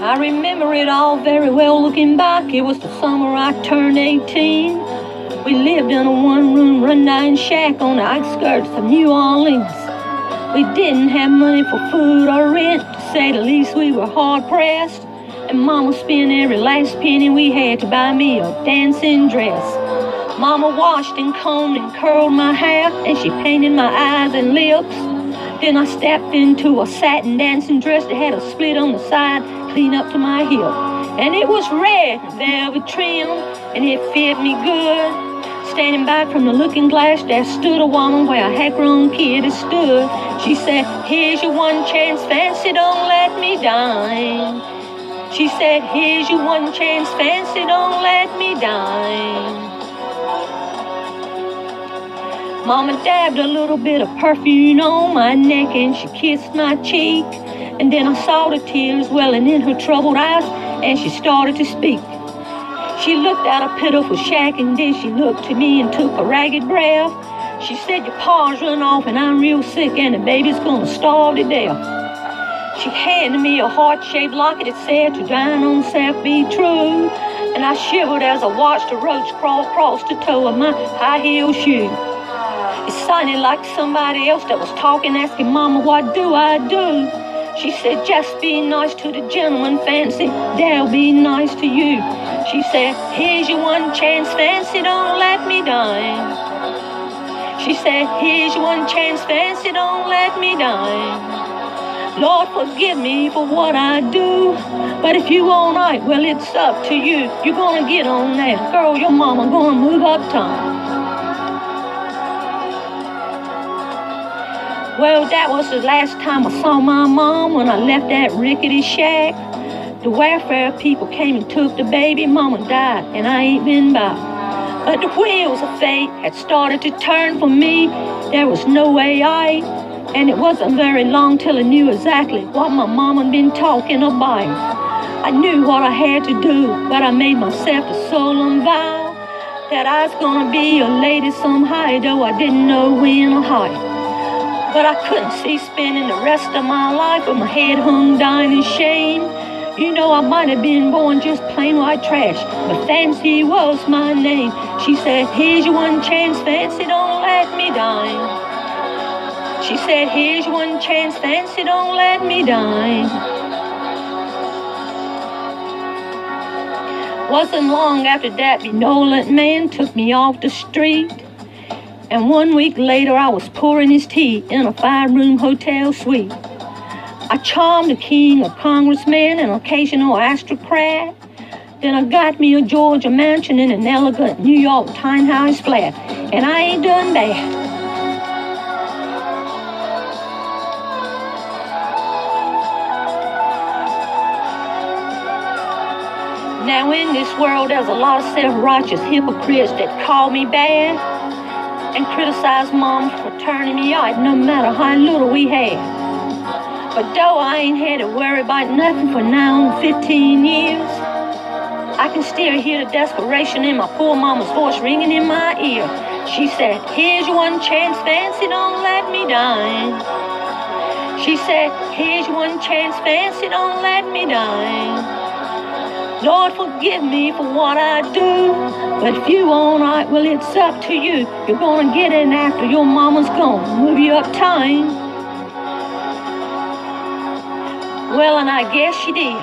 I remember it all very well looking back. It was the summer I turned 18. We lived in a one-room rundown shack on the outskirts of New Orleans. We didn't have money for food or rent. To say the least, we were hard-pressed. And Mama spent every last penny we had to buy me a dancing dress. Mama washed and combed and curled my hair, and she painted my eyes and lips. Then I stepped into a satin dancing dress that had a split on the side, clean up to my hip. And it was red, velvet trim, and it fit me good. Standing back from the looking glass, there stood a woman where a half-grown kid had stood. She said, "Here's your one chance, fancy, don't let me die." She said, "Here's your one chance, fancy, don't let me die." Mama dabbed a little bit of perfume on my neck and she kissed my cheek. And then I saw the tears welling in her troubled eyes and she started to speak. She looked at a pitiful shack and then she looked to me and took a ragged breath. She said, "Your pa's run off and I'm real sick and the baby's gonna starve to death." She handed me a heart-shaped locket that said, "To thine own self be true." And I shivered as I watched a roach crawl across the toe of my high-heel shoe. It sounded like somebody else that was talking, asking Mama, "What do I do?" She said, "Just be nice to the gentleman, fancy, they'll be nice to you." She said, "Here's your one chance, fancy, don't let me die." She said, "Here's your one chance, fancy, don't let me die." Lord, forgive me for what I do, but if you won't right, well, it's up to you. You're gonna get on that. Girl, your mama gonna move uptown. Well, that was the last time I saw my mom when I left that rickety shack. The welfare people came and took the baby. Mama died, and I ain't been back. But the wheels of fate had started to turn for me. There was no way out, and it wasn't very long till I knew exactly what my mama had been talking about. I knew what I had to do, but I made myself a solemn vow that I was gonna be a lady somehow, though I didn't know when or how. But I couldn't see spending the rest of my life with my head hung down in shame. You know, I might have been born just plain white trash, but Fancy was my name. She said, "Here's your one chance, Fancy, don't let me die." She said, "Here's your one chance, Fancy, don't let me die." Wasn't long after that, benevolent man took me off the street. And 1 week later, I was pouring his tea in a 5-room hotel suite. I charmed the king, a congressman, an occasional aristocrat. Then I got me a Georgia mansion in an elegant New York townhouse flat. And I ain't done that. Now in this world, there's a lot of self-righteous hypocrites that call me bad and criticize Mom for turning me out no matter how little we had. But though I ain't had to worry about nothing for now 15 years, I can still hear the desperation in my poor mama's voice ringing in my ear. She said, "Here's your one chance, Fancy, don't let me die." She said, "Here's your one chance, Fancy, don't let me die." Lord, forgive me for what I do, but if you won't right, well, it's up to you. You're gonna get in after your mama's gone, move you uptown. Well, and I guess she did.